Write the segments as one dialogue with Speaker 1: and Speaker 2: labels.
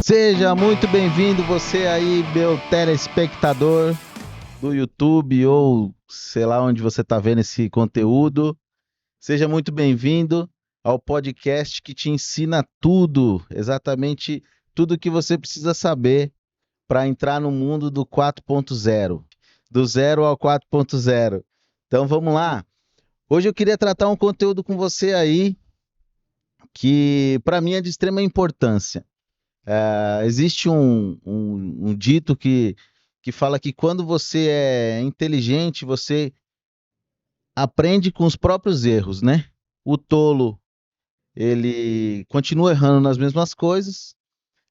Speaker 1: Seja muito bem-vindo você aí, meu telespectador do YouTube ou sei lá onde você está vendo esse conteúdo. Seja muito bem-vindo ao podcast que te ensina tudo, exatamente tudo o que você precisa saber para entrar no mundo do 4.0, do 0 ao 4.0. Então vamos lá. Hoje eu queria tratar um conteúdo com você aí que para mim é de extrema importância. Existe um dito que fala que quando você é inteligente, você aprende com os próprios erros, né? O tolo, ele continua errando nas mesmas coisas,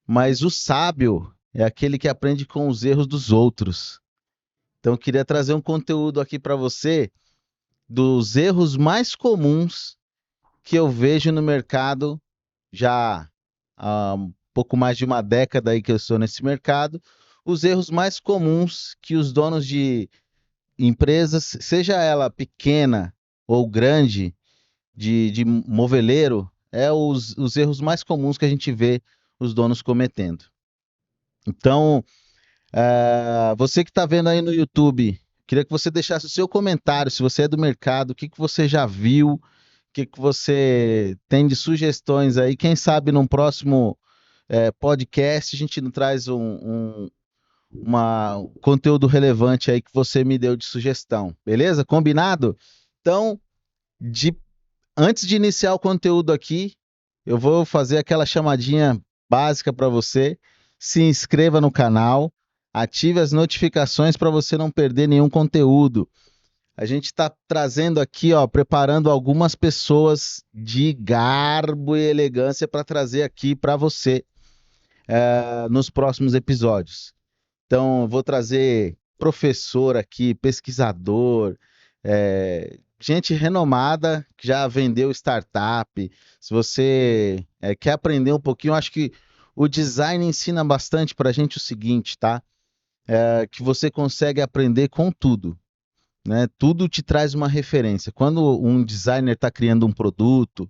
Speaker 1: mas o sábio é aquele que aprende com os erros dos outros. Então, eu queria trazer um conteúdo aqui para você dos erros mais comuns que eu vejo no mercado já há um pouco mais de uma década aí que eu estou nesse mercado, os erros mais comuns que os donos de empresas, seja ela pequena ou grande, de moveleiro, os erros mais comuns que a gente vê os donos cometendo. Então, você que está vendo aí no YouTube, queria que você deixasse o seu comentário, se você é do mercado, o que você já viu, o que você tem de sugestões aí, quem sabe num próximo podcast, a gente não traz um conteúdo relevante aí que você me deu de sugestão, beleza? Combinado? Então, de, antes de iniciar o conteúdo aqui, eu vou fazer aquela chamadinha básica para você. Se inscreva no canal, ative as notificações para você não perder nenhum conteúdo. A gente está trazendo aqui, ó, preparando algumas pessoas de garbo e elegância para trazer aqui para você nos próximos episódios. Então, eu vou trazer professor aqui, pesquisador, gente renomada que já vendeu startup. Se você quer aprender um pouquinho, eu acho que o design ensina bastante para a gente o seguinte, tá? Que você consegue aprender com tudo, né? Tudo te traz uma referência. Quando um designer está criando um produto,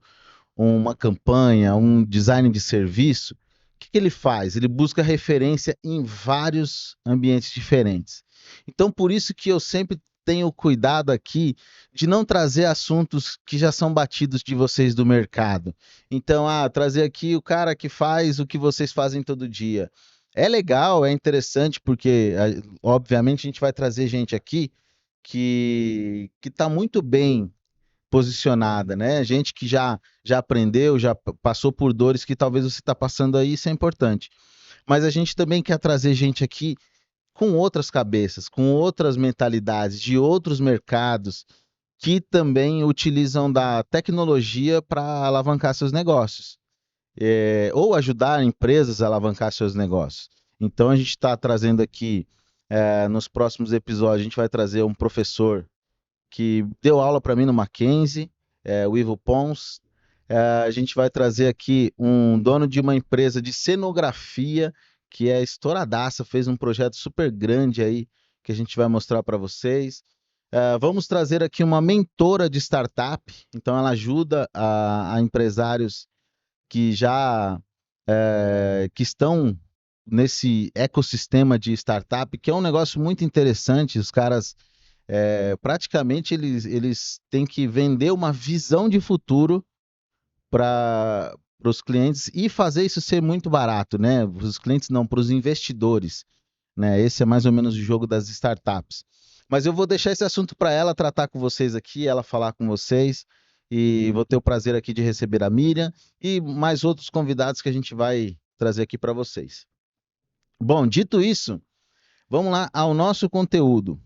Speaker 1: uma campanha, um design de serviço, o que ele faz? Ele busca referência em vários ambientes diferentes. Então, por isso que eu sempre tenho cuidado aqui de não trazer assuntos que já são batidos de vocês do mercado. Então, trazer aqui o cara que faz o que vocês fazem todo dia. É legal, é interessante, porque, obviamente, a gente vai trazer gente aqui que está muito bem posicionada, né? Gente que já aprendeu, já passou por dores que talvez você está passando aí, isso é importante. Mas a gente também quer trazer gente aqui com outras cabeças, com outras mentalidades, de outros mercados, que também utilizam da tecnologia para alavancar seus negócios, ou ajudar empresas a alavancar seus negócios. Então a gente está trazendo aqui, nos próximos episódios, a gente vai trazer um professor que deu aula para mim no Mackenzie, o Ivo Pons. A gente vai trazer aqui um dono de uma empresa de cenografia que é estouradaça, fez um projeto super grande aí que a gente vai mostrar para vocês. Vamos trazer aqui uma mentora de startup, então ela ajuda a empresários que já que estão nesse ecossistema de startup, que é um negócio muito interessante. Os caras praticamente eles têm que vender uma visão de futuro para os clientes e fazer isso ser muito barato, né? Para os clientes não, para os investidores, né? Esse é mais ou menos o jogo das startups. Mas eu vou deixar esse assunto para ela tratar com vocês aqui, ela falar com vocês, e vou ter o prazer aqui de receber a Miriam e mais outros convidados que a gente vai trazer aqui para vocês. Bom, dito isso, vamos lá ao nosso conteúdo.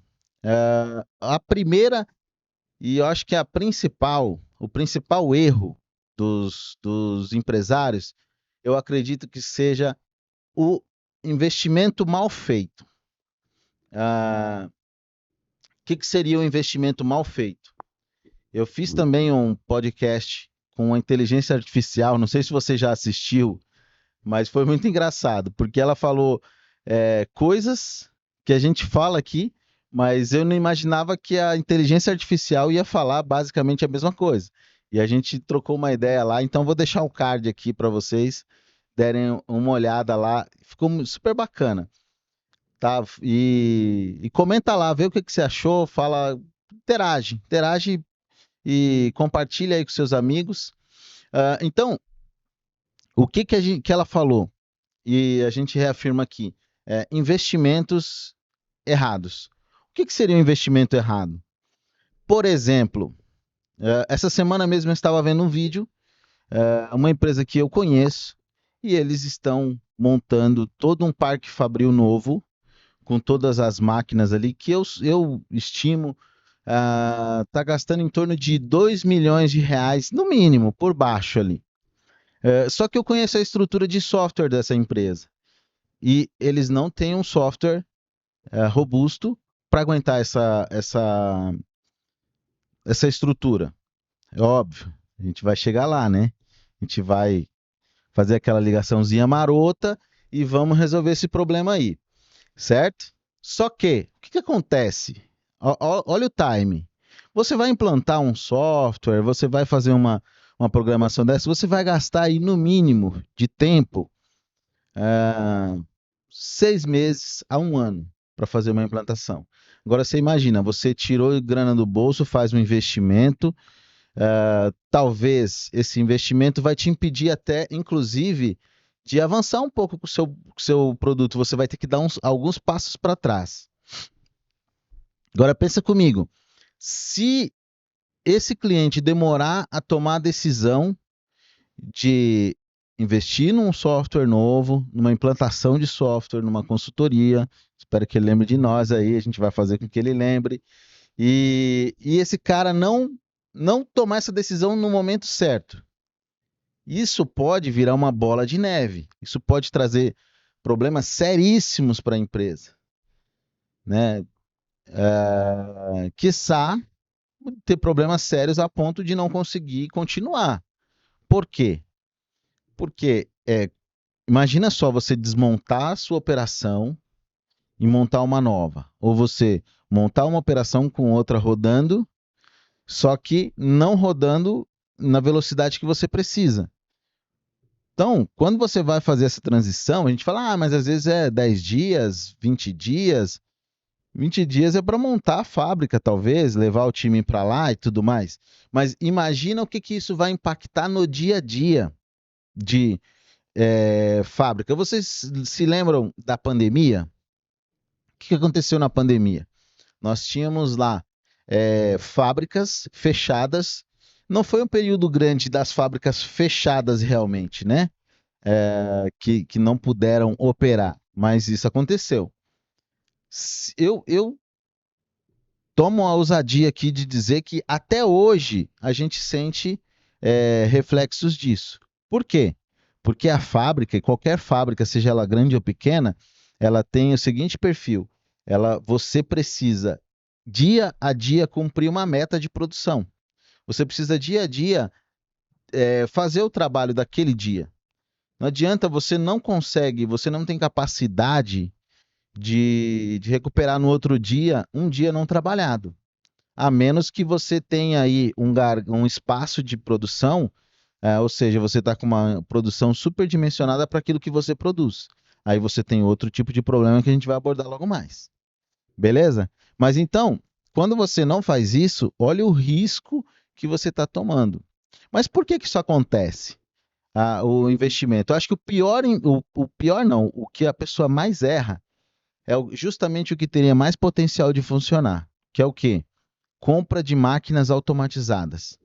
Speaker 1: A primeira, e eu acho que o principal erro dos empresários, eu acredito que seja o investimento mal feito. Que seria o investimento mal feito? Eu fiz também um podcast com a inteligência artificial, não sei se você já assistiu, mas foi muito engraçado, porque ela falou coisas que a gente fala aqui, mas eu não imaginava que a inteligência artificial ia falar basicamente a mesma coisa. E a gente trocou uma ideia lá, então vou deixar o card aqui para vocês. derem uma olhada lá. Ficou super bacana, tá? E comenta lá, vê o que você achou, fala, interage e compartilha aí com seus amigos. Então, o que ela falou? E a gente reafirma aqui, investimentos errados. O que seria um investimento errado? Por exemplo, essa semana mesmo eu estava vendo um vídeo, uma empresa que eu conheço, e eles estão montando todo um parque fabril novo, com todas as máquinas ali, que eu estimo tá gastando em torno de 2 milhões de reais, no mínimo, por baixo ali. Só que eu conheço a estrutura de software dessa empresa. E eles não têm um software robusto para aguentar essa estrutura. É óbvio, a gente vai chegar lá, né? A gente vai fazer aquela ligaçãozinha marota e vamos resolver esse problema aí, certo? Só que, o que acontece? Olha o time. Você vai implantar um software, você vai fazer uma programação dessa, você vai gastar aí no mínimo de tempo 6 meses a um ano para fazer uma implantação. Agora você imagina, você tirou grana do bolso, faz um investimento, talvez esse investimento vai te impedir até, inclusive, de avançar um pouco com o seu produto. Você vai ter que dar alguns passos para trás. Agora pensa comigo, se esse cliente demorar a tomar a decisão de investir num software novo, numa implantação de software, numa consultoria. Espero que ele lembre de nós aí, a gente vai fazer com que ele lembre. E esse cara não tomar essa decisão no momento certo. Isso pode virar uma bola de neve. Isso pode trazer problemas seríssimos para a empresa, né? Quiçá ter problemas sérios a ponto de não conseguir continuar. Por quê? Porque imagina só você desmontar a sua operação e montar uma nova. Ou você montar uma operação com outra rodando, só que não rodando na velocidade que você precisa. Então, quando você vai fazer essa transição, a gente fala, mas às vezes é 10 dias, 20 dias. 20 dias é para montar a fábrica, talvez, levar o time para lá e tudo mais. Mas imagina o que isso vai impactar no dia a dia de fábrica. Vocês se lembram da pandemia? O que aconteceu na pandemia? Nós tínhamos lá fábricas fechadas. Não foi um período grande das fábricas fechadas realmente, né? Que não puderam operar, mas isso aconteceu. Eu tomo a ousadia aqui de dizer que até hoje a gente sente reflexos disso. Por quê? Porque a fábrica, qualquer fábrica, seja ela grande ou pequena, ela tem o seguinte perfil: você precisa dia a dia cumprir uma meta de produção. Você precisa dia a dia fazer o trabalho daquele dia. Não adianta, você não tem capacidade de recuperar no outro dia um dia não trabalhado. A menos que você tenha aí um espaço de produção, ou seja, você está com uma produção superdimensionada para aquilo que você produz. Aí você tem outro tipo de problema que a gente vai abordar logo mais. Beleza? Mas então, quando você não faz isso, olha o risco que você está tomando. Mas por que isso acontece? O investimento. Eu acho que o pior não, o que a pessoa mais erra é justamente o que teria mais potencial de funcionar, que é o quê? Compra de máquinas automatizadas.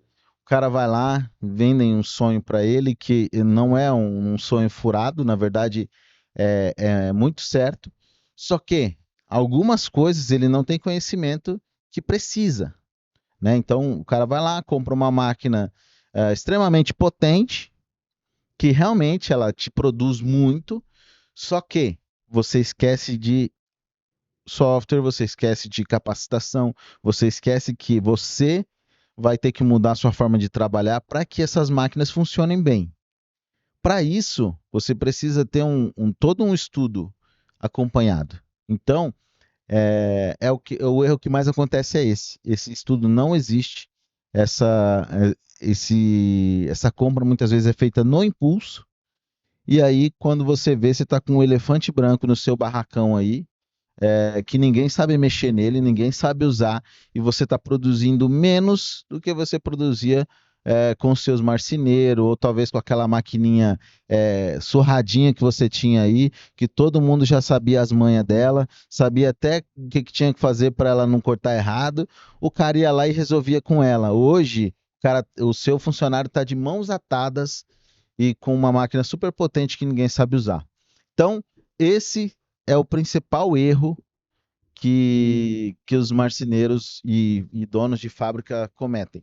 Speaker 1: O cara vai lá, vendem um sonho para ele que não é um sonho furado, na verdade é muito certo, só que algumas coisas ele não tem conhecimento que precisa, né? Então o cara vai lá, compra uma máquina extremamente potente, que realmente ela te produz muito, só que você esquece de software, você esquece de capacitação, você esquece que você vai ter que mudar a sua forma de trabalhar para que essas máquinas funcionem bem. Para isso, você precisa ter todo um estudo acompanhado. Então, o erro que mais acontece é esse. Esse estudo não existe. Essa compra muitas vezes é feita no impulso E aí, quando você vê, você está com um elefante branco no seu barracão aí, que ninguém sabe mexer nele, ninguém sabe usar, e você está produzindo menos do que você produzia com seus marceneiros, ou talvez com aquela maquininha surradinha que você tinha aí, que todo mundo já sabia as manhas dela, sabia até o que tinha que fazer para ela não cortar errado, o cara ia lá e resolvia com ela. Hoje, cara, o seu funcionário está de mãos atadas e com uma máquina super potente que ninguém sabe usar. Então, esse é o principal erro que os marceneiros e donos de fábrica cometem.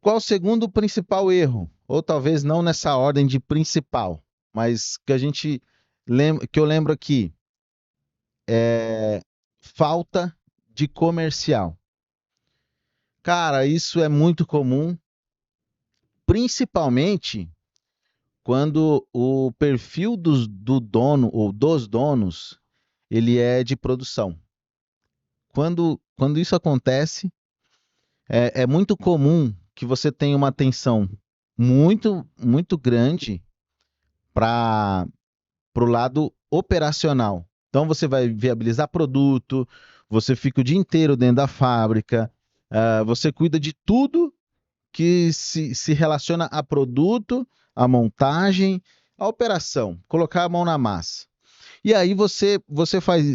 Speaker 1: Qual o segundo principal erro? Ou talvez não nessa ordem de principal, mas que a gente que eu lembro aqui é falta de comercial. Cara, isso é muito comum, principalmente quando o perfil do dono ou dos donos ele é de produção. Quando isso acontece, é muito comum que você tenha uma atenção muito grande para o lado operacional. Então você vai viabilizar produto, você fica o dia inteiro dentro da fábrica, você cuida de tudo que se relaciona a produto, a montagem, a operação, colocar a mão na massa. E aí você faz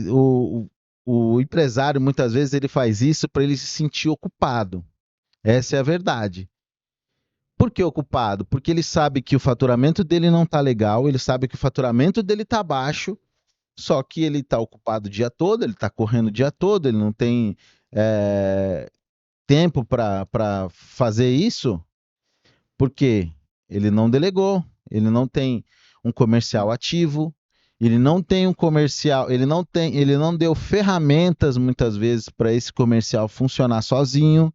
Speaker 1: o empresário muitas vezes ele faz isso para ele se sentir ocupado. Essa é a verdade. Por que ocupado? Porque ele sabe que o faturamento dele não está legal, ele sabe que o faturamento dele está baixo, só que ele está ocupado o dia todo, ele está correndo o dia todo, ele não tem tempo para fazer isso, porque ele não delegou, ele não tem um comercial ativo, ele não tem um comercial, ele não deu ferramentas muitas vezes para esse comercial funcionar sozinho.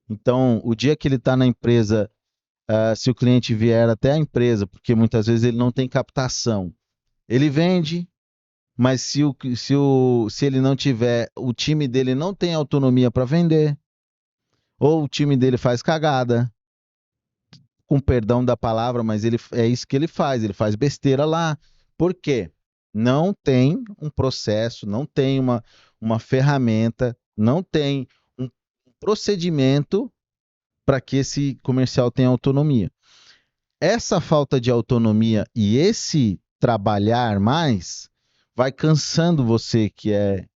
Speaker 1: Então, o dia que ele está na empresa, se o cliente vier até a empresa, porque muitas vezes ele não tem captação, ele vende, mas se ele não tiver, o time dele não tem autonomia para vender, ou o time dele faz cagada, com perdão da palavra, mas é isso que ele faz besteira lá. Por quê? Não tem um processo, não tem uma ferramenta, não tem um procedimento para que esse comercial tenha autonomia. Essa falta de autonomia e esse trabalhar mais vai cansando você que é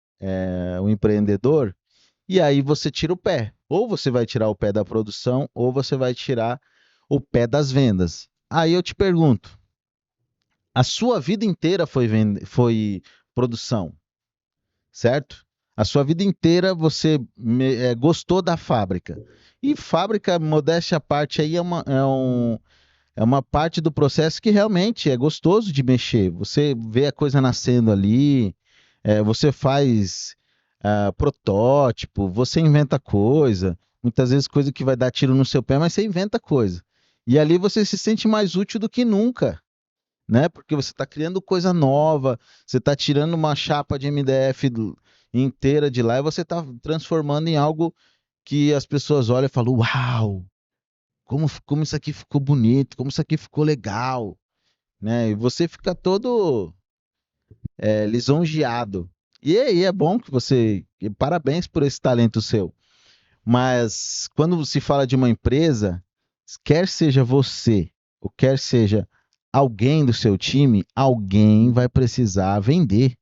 Speaker 1: um empreendedor, e aí você tira o pé. Ou você vai tirar o pé da produção, ou você vai tirar o pé das vendas. Aí eu te pergunto, a sua vida inteira foi produção, certo? A sua vida inteira você gostou da fábrica. E fábrica, modéstia à parte, aí é uma parte do processo que realmente é gostoso de mexer. Você vê a coisa nascendo ali, você faz protótipo, você inventa coisa, muitas vezes coisa que vai dar tiro no seu pé, mas você inventa coisa. E ali você se sente mais útil do que nunca, né? Porque você está criando coisa nova, você está tirando uma chapa de MDF inteira de lá e você está transformando em algo que as pessoas olham e falam: Uau! Como isso aqui ficou bonito, como isso aqui ficou legal, né? E você fica todo lisonjeado. E aí é bom que parabéns por esse talento seu. Mas quando se fala de uma empresa, quer seja você, ou quer seja alguém do seu time, alguém vai precisar vender.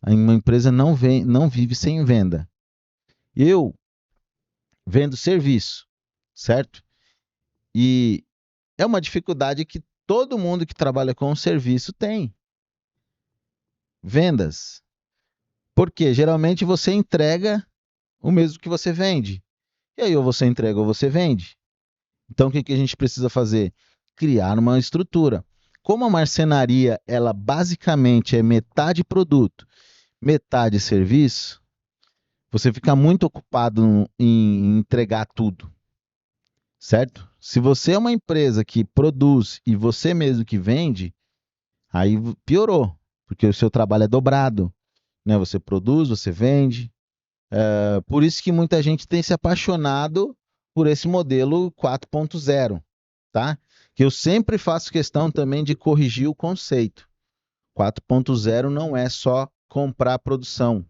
Speaker 1: Uma empresa não vive sem venda. Eu vendo serviço, certo? E é uma dificuldade que todo mundo que trabalha com serviço tem. Vendas. Porque geralmente você entrega o mesmo que você vende. E aí ou você entrega ou você vende. Então o que a gente precisa fazer? Criar uma estrutura. Como a marcenaria, ela basicamente é metade produto, metade serviço, você fica muito ocupado em entregar tudo, certo? Se você é uma empresa que produz e você mesmo que vende, aí piorou, porque o seu trabalho é dobrado, né? Você produz, você vende. Por isso que muita gente tem se apaixonado por esse modelo 4.0, tá? que eu sempre faço questão também de corrigir o conceito. 4.0 não é só comprar a produção.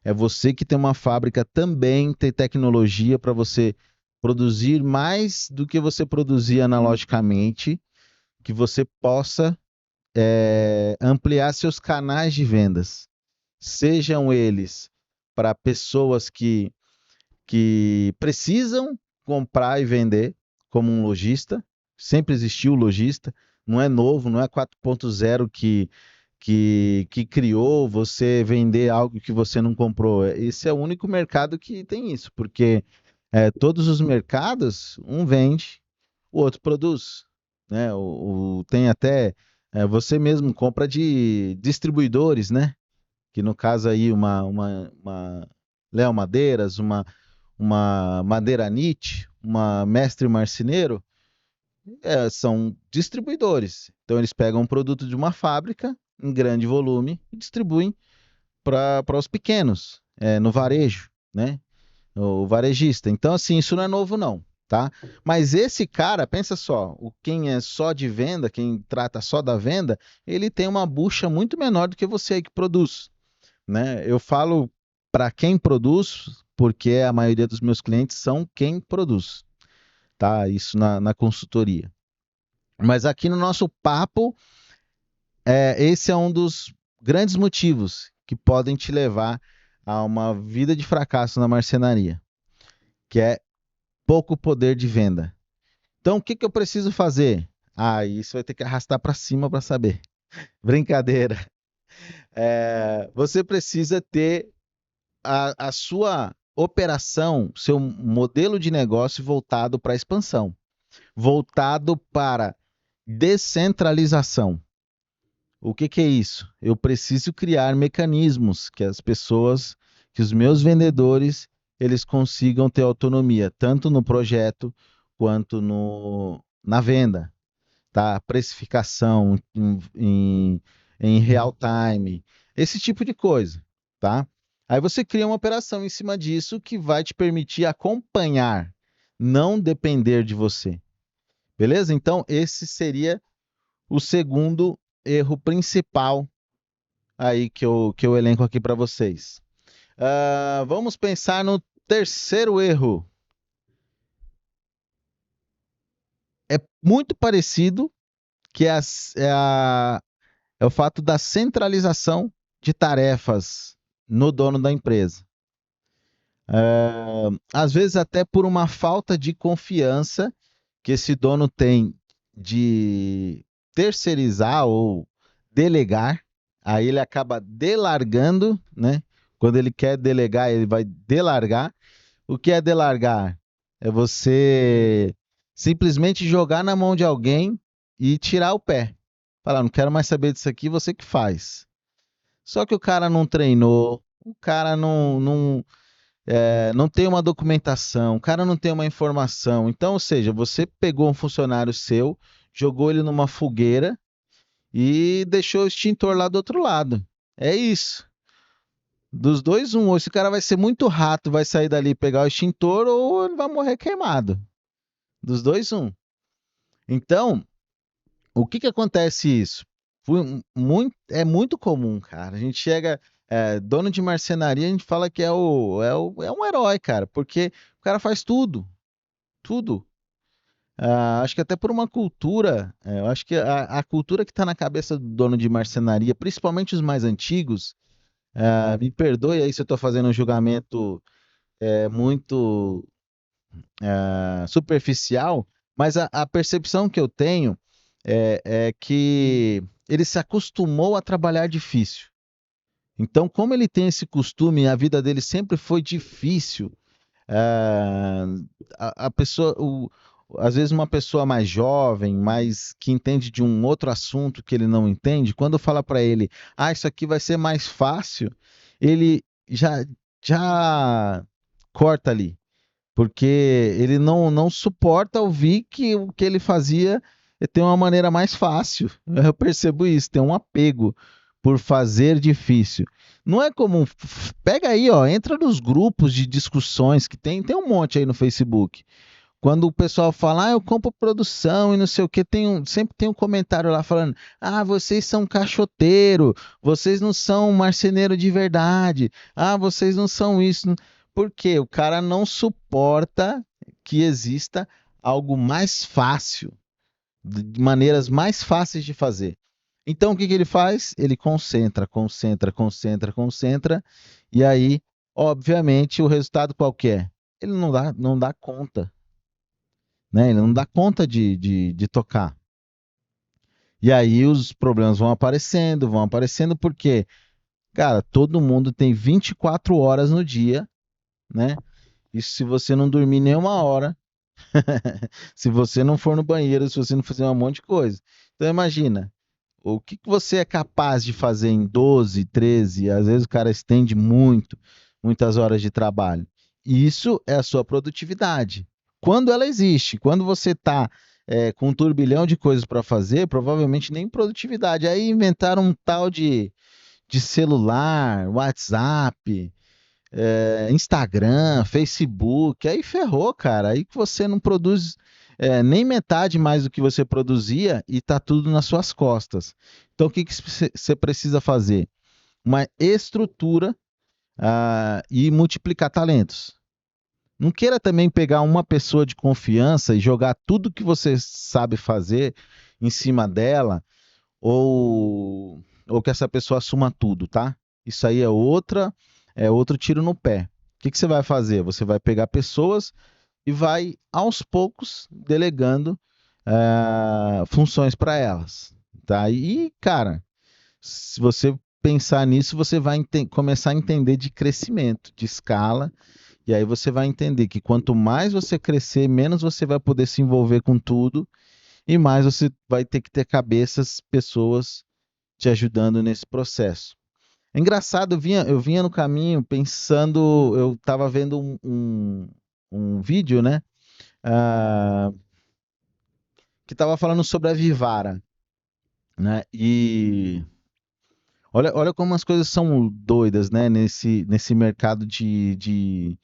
Speaker 1: É você que tem uma fábrica também ter tecnologia para você produzir mais do que você produzia analogicamente, que você possa ampliar seus canais de vendas. Sejam eles para pessoas que precisam comprar e vender, como um lojista, sempre existiu o lojista, não é novo, não é 4.0 que criou você vender algo que você não comprou. Esse é o único mercado que tem isso, porque todos os mercados, um vende, o outro produz. Né? Tem até, você mesmo compra de distribuidores, né? Que no caso aí uma Léo Madeiras, uma Madeira Nietzsche, uma Mestre Marceneiro, são distribuidores. Então eles pegam um produto de uma fábrica em grande volume e distribuem para os pequenos, no varejo, né? O varejista. Então, assim, isso não é novo, não, tá? Mas esse cara, pensa só, quem é só de venda, quem trata só da venda, ele tem uma bucha muito menor do que você aí que produz, né? Eu falo para quem produz, porque a maioria dos meus clientes são quem produz, tá? Isso na consultoria. Mas aqui no nosso papo, esse é um dos grandes motivos que podem te levar a uma vida de fracasso na marcenaria, que é pouco poder de venda. Então, o que que eu preciso fazer? Ah, isso vai ter que arrastar para cima para saber. Brincadeira. Você precisa ter a sua operação, seu modelo de negócio voltado para a expansão, voltado para descentralização. O que que é isso? Eu preciso criar mecanismos que as pessoas, que os meus vendedores, eles consigam ter autonomia, tanto no projeto quanto na venda, tá? Precificação em real time, esse tipo de coisa, tá? Aí você cria uma operação em cima disso que vai te permitir acompanhar, não depender de você. Beleza? Então, esse seria o segundo erro principal aí que eu elenco aqui para vocês. Vamos pensar no terceiro erro. É muito parecido, que é o fato da centralização de tarefas no dono da empresa. Às vezes até por uma falta de confiança que esse dono tem de terceirizar ou delegar, aí ele acaba delargando, né? Quando ele quer delegar, ele vai delargar. O que é delargar? É você simplesmente jogar na mão de alguém e tirar o pé. Falar, não quero mais saber disso aqui, você que faz. Só que o cara não treinou, o cara não tem uma documentação, o cara não tem uma informação. Então, ou seja, você pegou um funcionário seu, jogou ele numa fogueira e deixou o extintor lá do outro lado. É isso. Dos dois, um. Ou esse cara vai ser muito rato, vai sair dali e pegar o extintor, ou ele vai morrer queimado. Dos dois, um. Então, o que que acontece isso? É muito comum, cara. A gente chega, dono de marcenaria, a gente fala que é um herói, cara, porque o cara faz tudo, tudo. Acho que até por uma cultura, eu acho que a cultura que está na cabeça do dono de marcenaria, principalmente os mais antigos, me perdoe aí se eu estou fazendo um julgamento muito superficial, mas a percepção que eu tenho é que ele se acostumou a trabalhar difícil. Então, como ele tem esse costume, a vida dele sempre foi difícil. ah, a pessoa, às vezes uma pessoa mais jovem, mais que entende de um outro assunto que ele não entende, quando fala para ele, isso aqui vai ser mais fácil, ele já corta ali, porque ele não suporta ouvir que o que ele fazia tem uma maneira mais fácil. Eu percebo isso, tem um apego por fazer difícil. Não é comum. Pega aí, ó, entra nos grupos de discussões que tem um monte aí no Facebook. Quando o pessoal fala, eu compro produção e não sei o que, sempre tem um comentário lá falando, vocês são caixoteiro, vocês não são marceneiro de verdade, vocês não são isso. Por quê? O cara não suporta que exista algo mais fácil, de maneiras mais fáceis de fazer. Então, o que que ele faz? Ele concentra, concentra, concentra, concentra, e aí, obviamente, o resultado qual que é? Ele não dá conta, né? Ele não dá conta de tocar. E aí os problemas vão aparecendo porque, cara, todo mundo tem 24 horas no dia, né? E se você não dormir nenhuma hora, se você não for no banheiro, se você não fizer um monte de coisa. Então imagina, o que que você é capaz de fazer em 12, 13, às vezes o cara estende muito, muitas horas de trabalho. Isso é a sua produtividade. Quando ela existe, quando você está com um turbilhão de coisas para fazer, provavelmente nem produtividade. Aí inventaram um tal de celular, WhatsApp, Instagram, Facebook, aí ferrou, cara. Aí que você não produz nem metade mais do que você produzia e tá tudo nas suas costas. Então, o que que você precisa fazer? Uma estrutura e multiplicar talentos. Não queira também pegar uma pessoa de confiança e jogar tudo que você sabe fazer em cima dela, ou que essa pessoa assuma tudo, tá? Isso aí é outro tiro no pé. O que que você vai fazer? Você vai pegar pessoas e vai aos poucos delegando funções para elas, tá? E cara, se você pensar nisso, você vai começar a entender de crescimento, de escala, e aí você vai entender que quanto mais você crescer, menos você vai poder se envolver com tudo e mais você vai ter que ter cabeças, pessoas te ajudando nesse processo. É engraçado, eu vinha no caminho pensando, eu estava vendo um vídeo, né? ah, que estava falando sobre a Vivara, né? E olha como as coisas são doidas, né? Nesse mercado de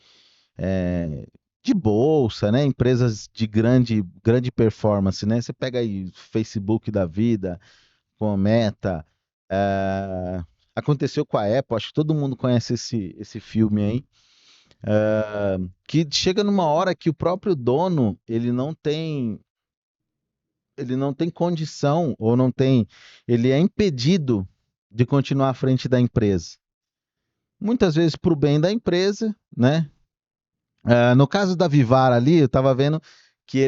Speaker 1: bolsa, né? Empresas de grande performance, né? Você pega aí Facebook da vida, com a Meta, aconteceu com a Apple, acho que todo mundo conhece esse filme aí, que chega numa hora que o próprio dono, ele não tem condição, ou não tem, ele é impedido de continuar à frente da empresa. Muitas vezes para o bem da empresa, né? No caso da Vivara ali, eu estava vendo que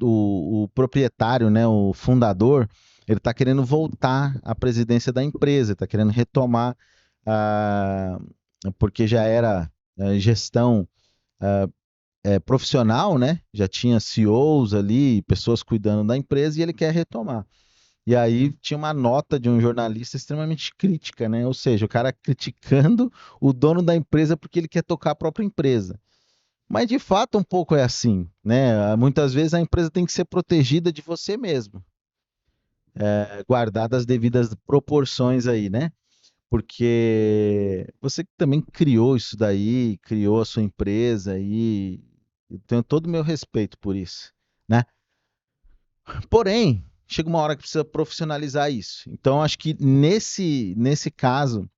Speaker 1: o proprietário, né, o fundador, ele está querendo voltar à presidência da empresa, está querendo retomar, ah, porque já era gestão profissional, né? Já tinha CEOs ali, pessoas cuidando da empresa, e ele quer retomar. E aí tinha uma nota de um jornalista extremamente crítica, né? Ou seja, o cara criticando o dono da empresa porque ele quer tocar a própria empresa. Mas de fato um pouco é assim, né? Muitas vezes a empresa tem que ser protegida de você mesmo, guardadas as devidas proporções aí, né? Porque você que também criou isso daí, criou a sua empresa e eu tenho todo o meu respeito por isso, né? Porém, chega uma hora que precisa profissionalizar isso. Então, acho que nesse caso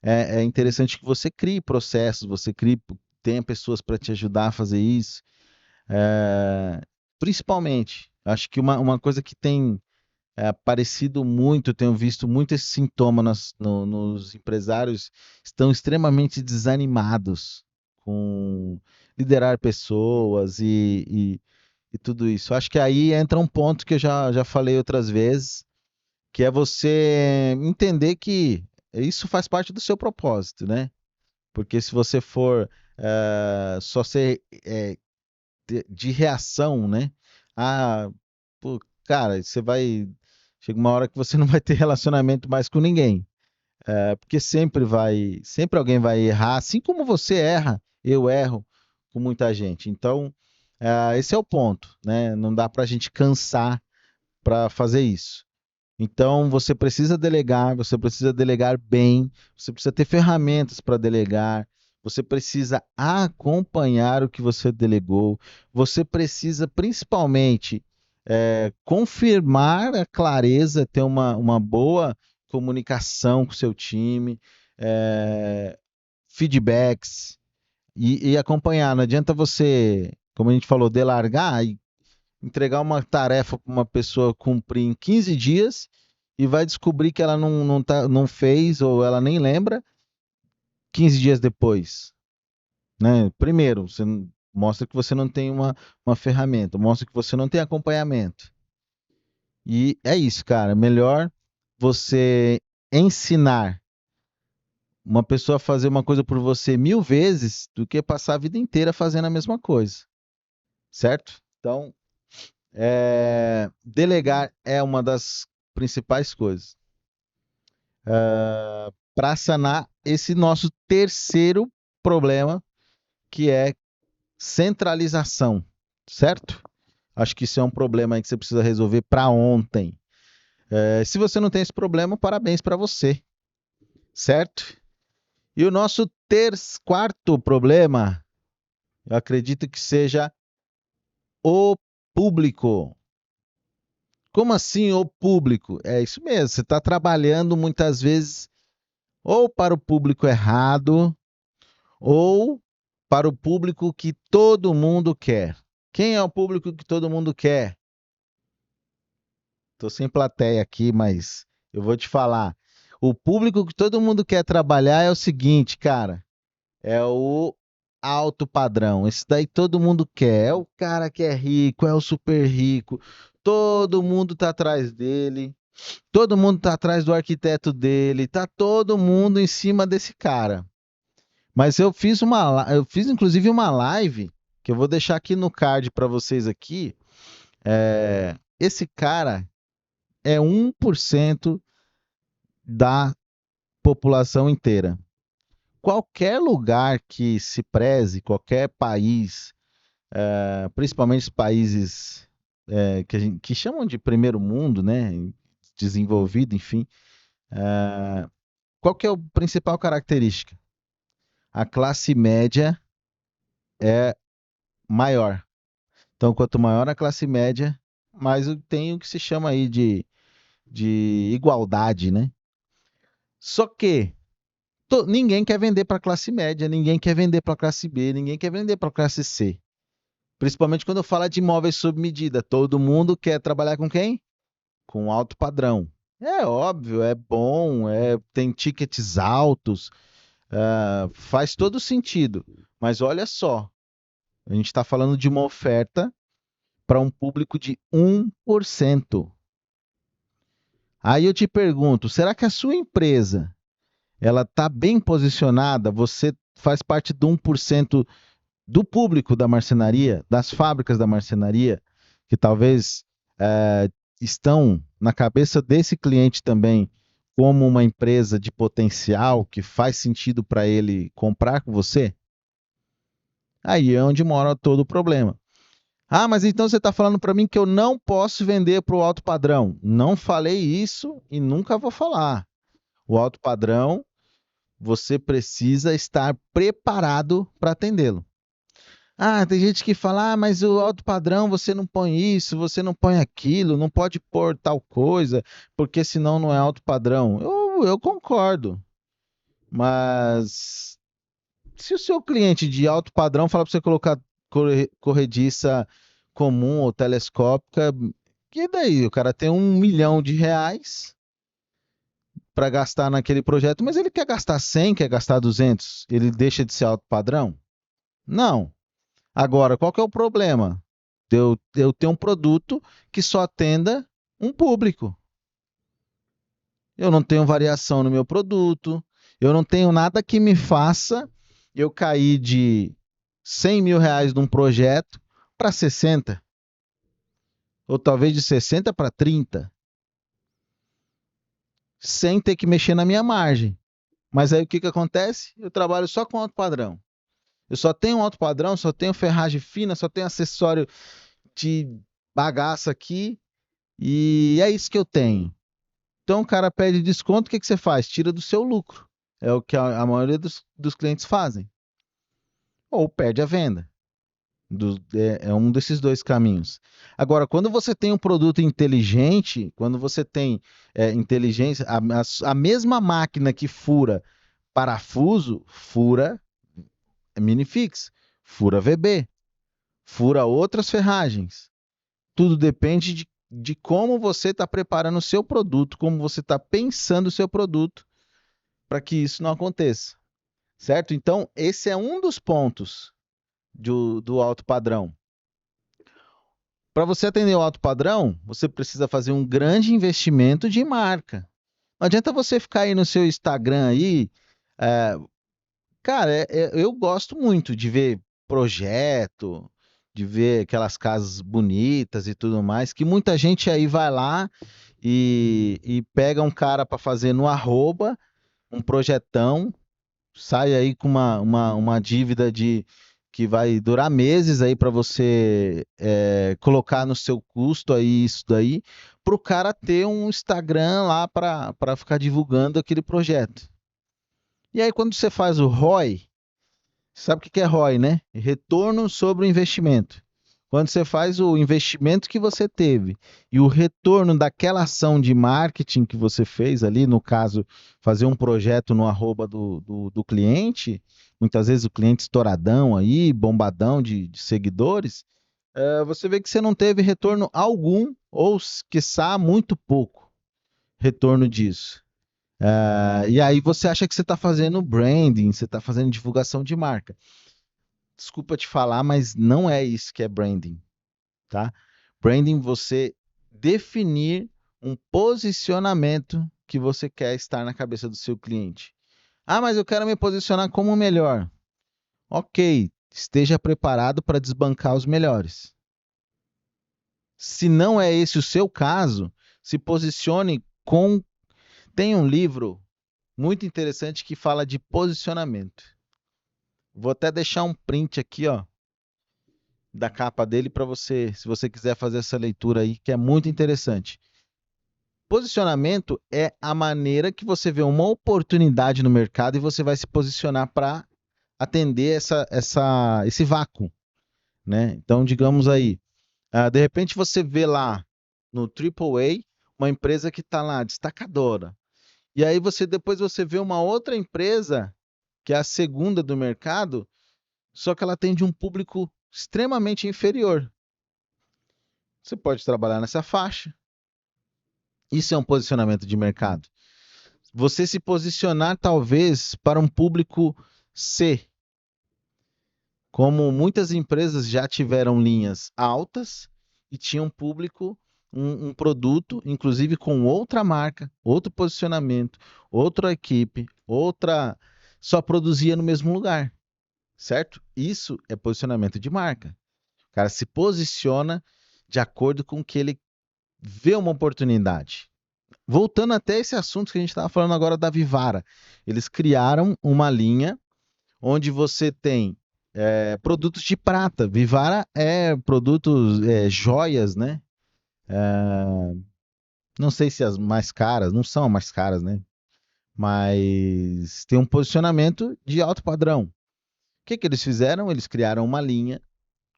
Speaker 1: é interessante que você crie processos, tenha pessoas para te ajudar a fazer isso. É, principalmente, acho que uma coisa que tem aparecido muito, tenho visto muito esse sintoma nos empresários, estão extremamente desanimados com liderar pessoas e tudo isso. Acho que aí entra um ponto que eu já falei outras vezes, que é você entender que isso faz parte do seu propósito, né? Porque se você for só ser de reação, né? Ah, pô, cara, você vai. Chega uma hora que você não vai ter relacionamento mais com ninguém. Porque sempre alguém vai errar, assim como você erra, eu erro com muita gente. Então, esse é o ponto, né? Não dá para a gente cansar para fazer isso. Então, você precisa delegar bem, você precisa ter ferramentas para delegar, Você precisa acompanhar o que você delegou. Você precisa, principalmente, confirmar a clareza, ter uma boa comunicação com o seu time, feedbacks e acompanhar. Não adianta você, como a gente falou, delargar e entregar uma tarefa para uma pessoa cumprir em 15 dias e vai descobrir que ela não fez ou ela nem lembra 15 dias depois, né? Primeiro, você mostra que você não tem uma ferramenta, mostra que você não tem acompanhamento. E é isso, cara. Melhor você ensinar uma pessoa a fazer uma coisa por você 1000 vezes do que passar a vida inteira fazendo a mesma coisa, certo? Então, delegar é uma das principais coisas. Para sanar esse nosso terceiro problema, que é centralização, certo? Acho que isso é um problema aí que você precisa resolver para ontem. Se você não tem esse problema, parabéns para você, certo? E o nosso quarto problema, eu acredito que seja o público. Como assim o público? É isso mesmo, você está trabalhando muitas vezes ou para o público errado, ou para o público que todo mundo quer. Quem é o público que todo mundo quer? Estou sem plateia aqui, mas eu vou te falar. O público que todo mundo quer trabalhar é o seguinte, cara. É o alto padrão. Esse daí todo mundo quer. É o cara que é rico, é o super rico. Todo mundo tá atrás dele. Todo mundo tá atrás do arquiteto dele. Tá todo mundo em cima desse cara. Mas eu fiz inclusive uma live que eu vou deixar aqui no card para vocês aqui. Esse cara é 1% da população inteira. Qualquer lugar que se preze, qualquer país, principalmente os países que chamam de primeiro mundo, né, desenvolvido, enfim, qual que é a principal característica? A classe média é maior. Então, quanto maior a classe média, mais tem o que se chama aí de igualdade, né? Só que ninguém quer vender para a classe média, ninguém quer vender para a classe B, ninguém quer vender para a classe C. Principalmente quando eu falo de imóveis sob medida. Todo mundo quer trabalhar com quem? Com alto padrão. É óbvio, é bom, tem tickets altos, faz todo sentido. Mas olha só, a gente está falando de uma oferta para um público de 1%. Aí eu te pergunto, será que a sua empresa ela está bem posicionada? Você faz parte do 1% do público da marcenaria, das fábricas da marcenaria, que talvez estão na cabeça desse cliente também como uma empresa de potencial que faz sentido para ele comprar com você? Aí é onde mora todo o problema. Ah, mas então você está falando para mim que eu não posso vender para o alto padrão. Não falei isso e nunca vou falar. O alto padrão, você precisa estar preparado para atendê-lo. Ah, tem gente que fala, mas o alto padrão você não põe isso, você não põe aquilo, não pode pôr tal coisa, porque senão não é alto padrão. Eu concordo, mas se o seu cliente de alto padrão fala para você colocar corrediça comum ou telescópica, e daí? O cara tem R$ 1 milhão para gastar naquele projeto, mas ele quer gastar 100, quer gastar 200, ele deixa de ser alto padrão? Não. Agora, qual que é o problema? Eu ter um produto que só atenda um público. Eu não tenho variação no meu produto, eu não tenho nada que me faça eu cair de R$ 100 mil num projeto para 60, ou talvez de 60 para 30, sem ter que mexer na minha margem. Mas aí o que acontece? Eu trabalho só com alto padrão. Eu só tenho alto padrão, só tenho ferragem fina, só tenho acessório de bagaça aqui, e é isso que eu tenho. Então o cara pede desconto, o que você faz? Tira do seu lucro. É o que a maioria dos clientes fazem. ou perde a venda. É um desses dois caminhos. Agora, quando você tem um produto inteligente, quando você tem inteligência, a mesma máquina que fura parafuso, fura minifix, fura VB, fura outras ferragens. Tudo depende de como você está preparando o seu produto, como você está pensando o seu produto para que isso não aconteça. Certo? Então, esse é um dos pontos do alto padrão. Para você atender o alto padrão, você precisa fazer um grande investimento de marca. Não adianta você ficar aí no seu Instagram aí. é, Cara, eu gosto muito de ver projeto, de ver aquelas casas bonitas e tudo mais, que muita gente aí vai lá e pega um cara para fazer no arroba, um projetão, sai aí com uma dívida que vai durar meses aí para você colocar no seu custo aí isso daí, para o cara ter um Instagram lá para ficar divulgando aquele projeto. E aí quando você faz o ROI, sabe o que é ROI, né? Retorno sobre o investimento. Quando você faz o investimento que você teve e o retorno daquela ação de marketing que você fez ali, no caso, fazer um projeto no arroba do cliente, muitas vezes o cliente estouradão aí, bombadão de seguidores, você vê que você não teve retorno algum, ou, quiçá, muito pouco retorno disso. E aí você acha que você está fazendo branding, você está fazendo divulgação de marca. Desculpa te falar, mas não é isso que é branding, tá? Branding, você definir um posicionamento que você quer estar na cabeça do seu cliente. Ah, mas eu quero me posicionar como o melhor. Ok, esteja preparado para desbancar os melhores. Se não é esse o seu caso, se posicione com. Tem um livro muito interessante que fala de posicionamento. Vou até deixar um print aqui, ó, da capa dele para você, se você quiser fazer essa leitura aí, que é muito interessante. Posicionamento é a maneira que você vê uma oportunidade no mercado e você vai se posicionar para atender esse vácuo, né? Então, digamos aí, de repente você vê lá no AAA uma empresa que está lá destacadora. E aí depois você vê uma outra empresa que é a segunda do mercado, só que ela atende um público extremamente inferior. Você pode trabalhar nessa faixa. Isso é um posicionamento de mercado. Você se posicionar, talvez, para um público C. Como muitas empresas já tiveram linhas altas e tinham público, um produto, inclusive com outra marca, outro posicionamento, outra equipe, outra. Só produzia no mesmo lugar. Certo? Isso é posicionamento de marca. O cara se posiciona de acordo com o que ele vê uma oportunidade. Voltando até esse assunto que a gente estava falando agora da Vivara. Eles criaram uma linha onde você tem produtos de prata. Vivara é produtos, joias, né? Não sei se as mais caras, não são as mais caras, né? Mas tem um posicionamento de alto padrão. O que que eles fizeram? Eles criaram uma linha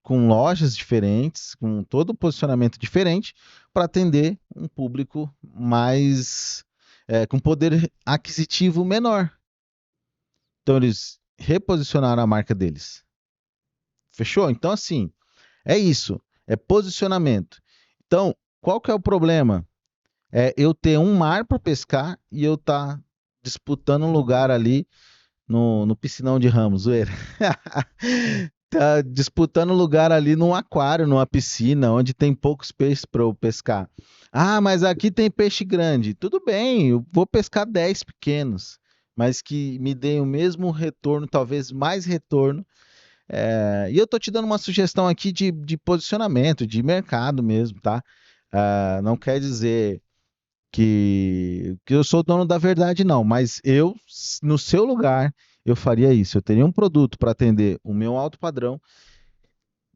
Speaker 1: com lojas diferentes, com todo o posicionamento diferente, para atender um público mais com poder aquisitivo menor. Então eles reposicionaram a marca deles. Fechou? Então assim, é isso, é posicionamento. Então, qual que é o problema? É eu ter um mar para pescar e eu estar disputando um lugar ali no piscinão de Ramos, zoeira. Tá disputando lugar ali num aquário, numa piscina, onde tem poucos peixes para eu pescar. Ah, mas aqui tem peixe grande. Tudo bem, eu vou pescar 10 pequenos, mas que me deem o mesmo retorno, talvez mais retorno. E eu tô te dando uma sugestão aqui de posicionamento, de mercado mesmo, tá? Não quer dizer que eu sou dono da verdade, não, mas eu, no seu lugar, eu faria isso. Eu teria um produto para atender o meu alto padrão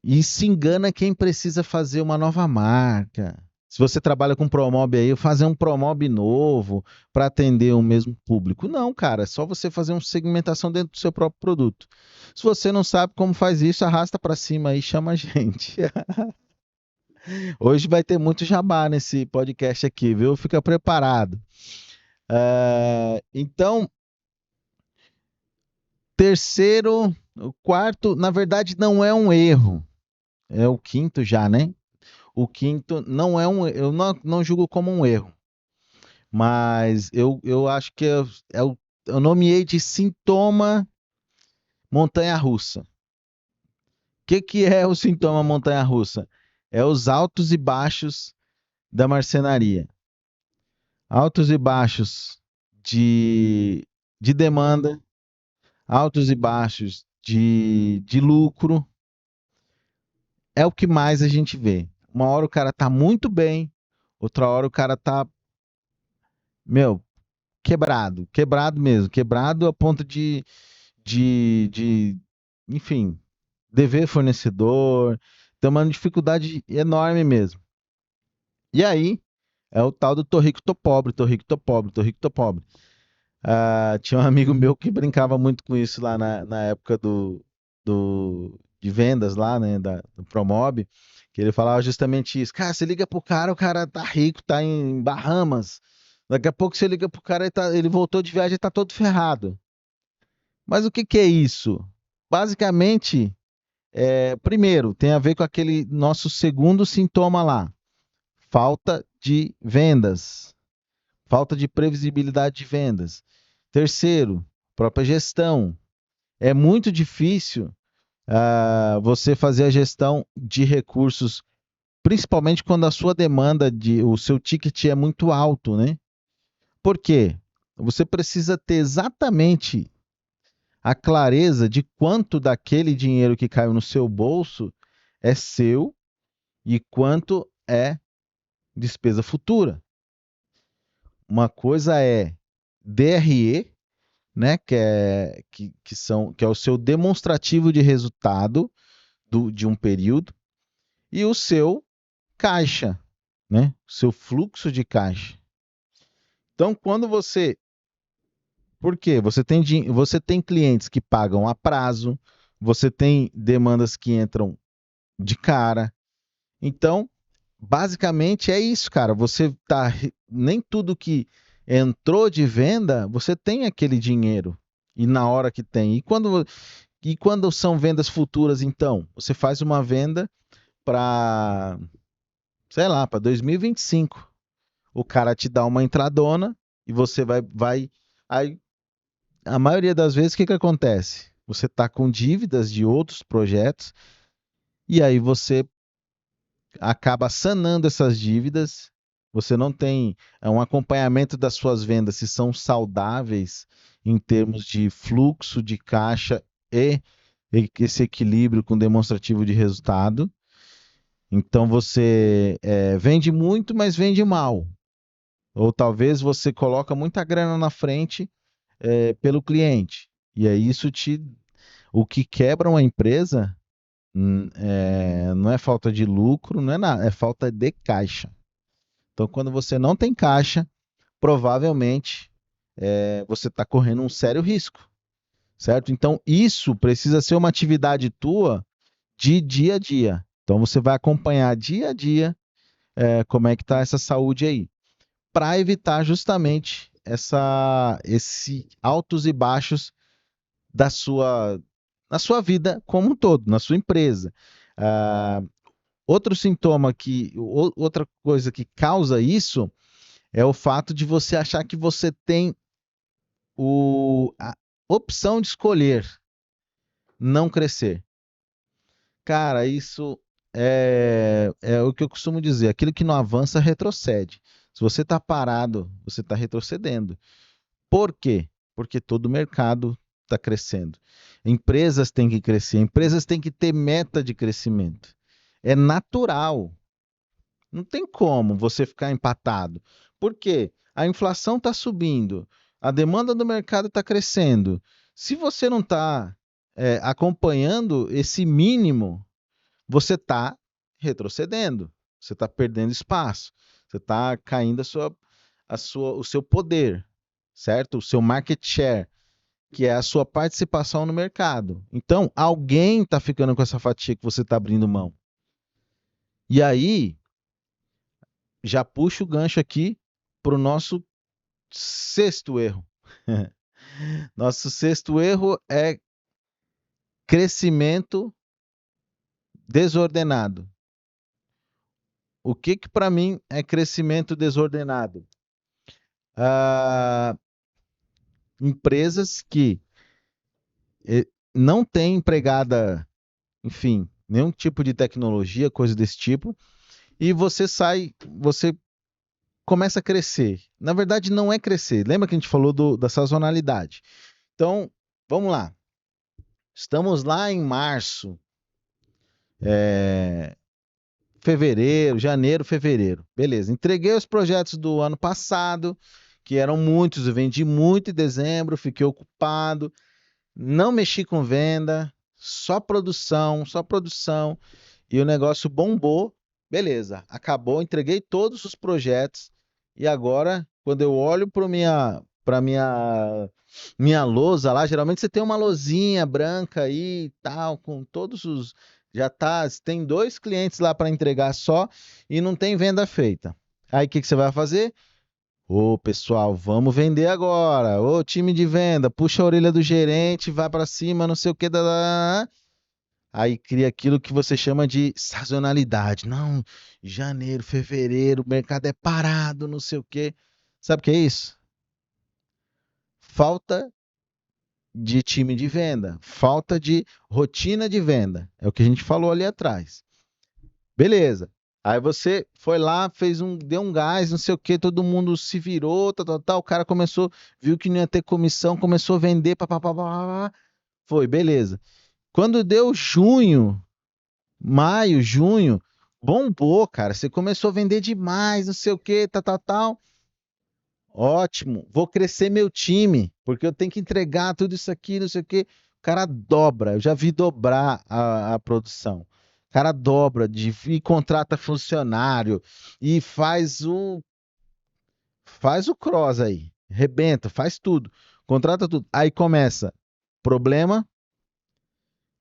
Speaker 1: e se engana quem precisa fazer uma nova marca. Se você trabalha com Promob aí, fazer um Promob novo para atender o mesmo público. Não, cara, é só você fazer uma segmentação dentro do seu próprio produto. Se você não sabe como faz isso, arrasta para cima aí e chama a gente. Hoje vai ter muito jabá nesse podcast aqui, viu? Fica preparado. Então, terceiro, o quarto, na verdade, não é um erro. É o quinto já, né? O quinto não é um, eu não julgo como um erro, mas eu acho que eu nomeei de sintoma montanha-russa. O que é o sintoma montanha-russa? É os altos e baixos da marcenaria. Altos e baixos de demanda, altos e baixos de lucro, é o que mais a gente vê. Uma hora o cara tá muito bem, outra hora o cara tá, meu, quebrado, quebrado mesmo, quebrado a ponto de enfim, dever fornecedor, tem uma dificuldade enorme mesmo. E aí, é o tal do tô rico, tô pobre, tô rico, tô pobre, tô rico, tô pobre. Tinha um amigo meu que brincava muito com isso lá na época de vendas lá, né, do Promob, que ele falava justamente isso. Cara, você liga pro cara, o cara tá rico, tá em Bahamas. Daqui a pouco você liga pro cara, ele voltou de viagem e tá todo ferrado. Mas o que que é isso? Basicamente, primeiro, tem a ver com aquele nosso segundo sintoma lá, falta de vendas, falta de previsibilidade de vendas. Terceiro, própria gestão. É muito difícil você fazer a gestão de recursos, principalmente quando a sua demanda, o seu ticket é muito alto, né? Por quê? Você precisa ter exatamente a clareza de quanto daquele dinheiro que caiu no seu bolso é seu e quanto é despesa futura. Uma coisa é DRE, né, que é o seu demonstrativo de resultado de um período, e o seu caixa, né, o seu fluxo de caixa. Então, quando você. Por quê? Você tem clientes que pagam a prazo, você tem demandas que entram de cara. Então, basicamente é isso, cara. Você tá. Nem tudo que entrou de venda, você tem aquele dinheiro. E na hora que tem. E quando são vendas futuras, então? Você faz uma venda para, sei lá, para 2025. O cara te dá uma entradona e você vai. Aí, a maioria das vezes, o que que acontece? Você está com dívidas de outros projetos e aí você acaba sanando essas dívidas. Você não tem um acompanhamento das suas vendas se são saudáveis em termos de fluxo de caixa e esse equilíbrio com demonstrativo de resultado. Então você vende muito, mas vende mal. Ou talvez você coloca muita grana na frente pelo cliente. E aí o que quebra uma empresa não é falta de lucro, não é nada, é falta de caixa. Então, quando você não tem caixa, provavelmente você está correndo um sério risco, certo? Então, isso precisa ser uma atividade tua de dia a dia. Então, você vai acompanhar dia a dia como é que está essa saúde aí, para evitar justamente esse altos e baixos da sua, na sua vida como um todo, na sua empresa. Ah, Outro sintoma outra coisa que causa isso é o fato de você achar que você tem a opção de escolher não crescer. Cara, isso é o que eu costumo dizer: aquilo que não avança, retrocede. Se você está parado, você está retrocedendo. Por quê? Porque todo o mercado está crescendo. Empresas têm que crescer, empresas têm que ter meta de crescimento. É natural. Não tem como você ficar empatado. Por quê? A inflação está subindo, a demanda do mercado está crescendo. Se você não está acompanhando esse mínimo, você está retrocedendo. você está perdendo espaço, você está caindo o seu poder, certo? O seu market share, que é a sua participação no mercado. Então, alguém está ficando com essa fatia que você está abrindo mão. E aí, já puxa o gancho aqui para o nosso sexto erro. Nosso sexto erro é crescimento desordenado. O que para mim é crescimento desordenado? Ah, empresas que não têm empregada, enfim, nenhum tipo de tecnologia, coisa desse tipo, e você começa a crescer. Na verdade, não é crescer. Lembra que a gente falou da sazonalidade? Então, vamos lá. Estamos lá em março, fevereiro, janeiro, fevereiro. Beleza. Entreguei os projetos do ano passado, que eram muitos, eu vendi muito em dezembro, fiquei ocupado, não mexi com venda, só produção, e o negócio bombou. Beleza, acabou, entreguei todos os projetos, e agora, quando eu olho para minha lousa lá, geralmente você tem uma lousinha branca aí e tal, com todos os. Já tá, tem 2 clientes lá para entregar só e não tem venda feita. Aí o que você vai fazer? Ô, pessoal, vamos vender agora. Ô, time de venda, puxa a orelha do gerente, vai para cima, não sei o que. Aí cria aquilo que você chama de sazonalidade. Não, janeiro, fevereiro, o mercado é parado, não sei o quê. Sabe o que é isso? Falta de time de venda, falta de rotina de venda. É o que a gente falou ali atrás. Beleza. Aí você foi lá, deu um gás, não sei o que, todo mundo se virou, tal, tal, tal. O cara começou, viu que não ia ter comissão, começou a vender, papapá. Foi, beleza. Quando deu junho, maio, junho, bombou, cara. Você começou a vender demais, não sei o que, tal, tal, tal. Ótimo, vou crescer meu time, porque eu tenho que entregar tudo isso aqui, não sei o quê. O cara dobra, eu já vi dobrar a produção. O cara dobra e contrata funcionário e faz o cross aí, rebenta, faz tudo, contrata tudo. Aí começa problema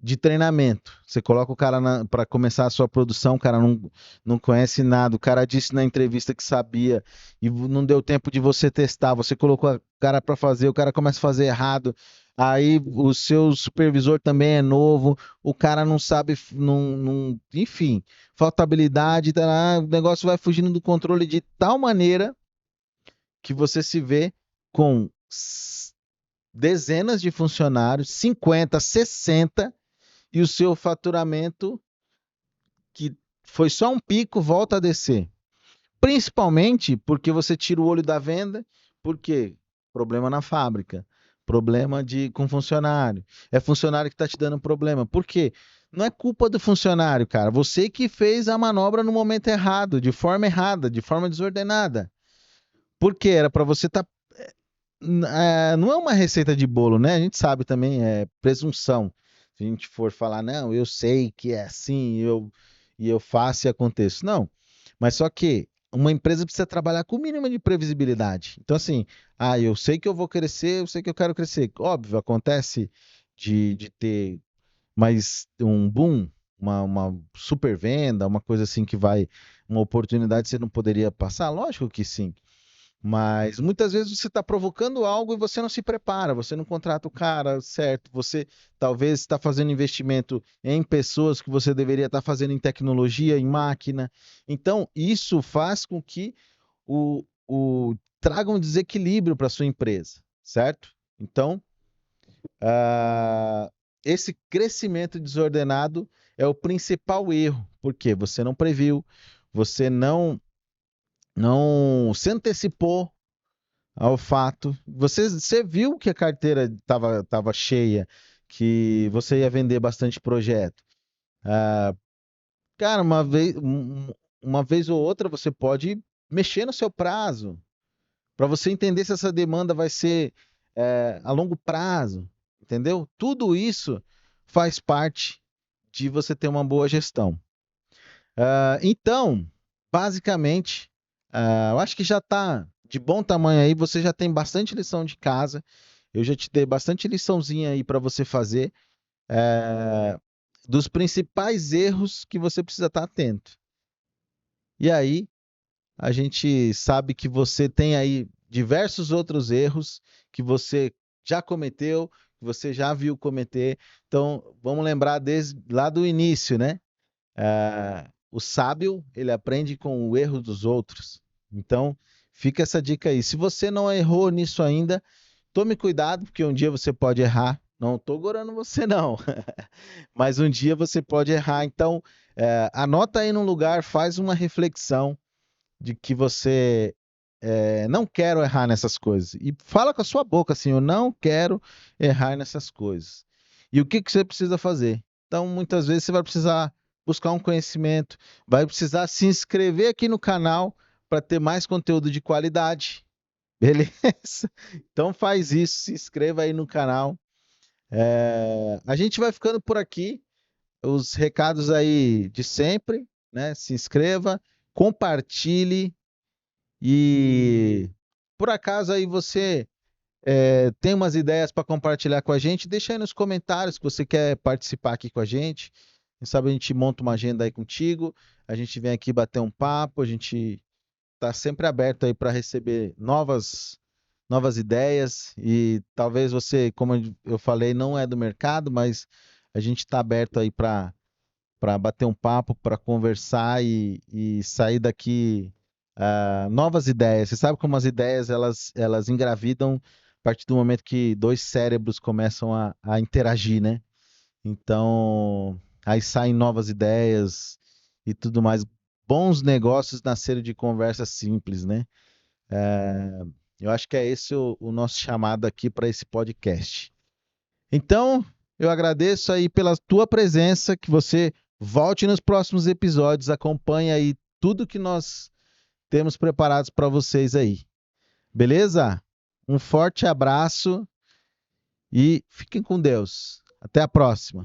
Speaker 1: de treinamento. Você coloca o cara para começar a sua produção, o cara não conhece nada, o cara disse na entrevista que sabia e não deu tempo de você testar. Você colocou o cara para fazer, o cara começa a fazer errado. Aí o seu supervisor também é novo, o cara não sabe, enfim, falta habilidade, tá, o negócio vai fugindo do controle de tal maneira que você se vê com dezenas de funcionários, 50, 60, e o seu faturamento, que foi só um pico, volta a descer. Principalmente porque você tira o olho da venda, porque problema na fábrica, problema com funcionário. É funcionário que está te dando problema. Por quê? Não é culpa do funcionário, cara. Você que fez a manobra no momento errado, de forma errada, de forma desordenada. Porque era para você estar. Não é uma receita de bolo, né? A gente sabe também, é presunção. Se a gente for falar, não, eu sei que é assim, e eu faço e aconteço. Não. Mas só que uma empresa precisa trabalhar com o mínimo de previsibilidade. Então, assim, eu sei que eu vou crescer, eu sei que eu quero crescer. Óbvio, acontece de ter mais um boom, uma super venda, uma coisa assim que vai, uma oportunidade que você não poderia passar? Lógico que sim. Mas muitas vezes você está provocando algo e você não se prepara, você não contrata o cara certo, você talvez está fazendo investimento em pessoas que você deveria estar fazendo em tecnologia, em máquina. Então, isso faz com que traga um desequilíbrio para a sua empresa, certo? Então, ah, esse crescimento desordenado é o principal erro, porque você não previu, você não se antecipou ao fato. Você viu que a carteira estava cheia, que você ia vender bastante projeto. Ah, cara, uma vez ou outra você pode mexer no seu prazo, para você entender se essa demanda vai ser a longo prazo, entendeu? Tudo isso faz parte de você ter uma boa gestão. Então, basicamente, eu acho que já está de bom tamanho aí, você já tem bastante lição de casa, eu já te dei bastante liçãozinha aí para você fazer, eh, dos principais erros que você precisa estar atento. E aí, a gente sabe que você tem aí diversos outros erros que você já cometeu, que você já viu cometer. Então, vamos lembrar desde lá do início, né? O sábio, ele aprende com o erro dos outros. Então, fica essa dica aí. Se você não errou nisso ainda, tome cuidado, porque um dia você pode errar. Não estou gorando você, não. Mas um dia você pode errar. Então, anota aí num lugar, faz uma reflexão de que você não quero errar nessas coisas. E fala com a sua boca assim, eu não quero errar nessas coisas. E o que que você precisa fazer? Então, muitas vezes você vai precisar buscar um conhecimento, vai precisar se inscrever aqui no canal para ter mais conteúdo de qualidade. Beleza? Então faz isso, se inscreva aí no canal. A gente vai ficando por aqui. Os recados aí de sempre, né? Se inscreva, compartilhe e por acaso aí você tem umas ideias para compartilhar com a gente, deixa aí nos comentários que você quer participar aqui com a gente. Quem sabe a gente monta uma agenda aí contigo, a gente vem aqui bater um papo, a gente está sempre aberto aí para receber novas ideias e talvez você, como eu falei, não é do mercado, mas a gente está aberto aí para bater um papo, para conversar e sair daqui novas ideias. Você sabe como as ideias elas engravidam a partir do momento que dois cérebros começam a interagir, né? Então, aí saem novas ideias e tudo mais. Bons negócios nasceram de conversas simples, né? Eu acho que é esse o nosso chamado aqui para esse podcast. Então, eu agradeço aí pela tua presença, que você volte nos próximos episódios, acompanhe aí tudo que nós temos preparados para vocês aí. Beleza? Um forte abraço e fiquem com Deus. Até a próxima.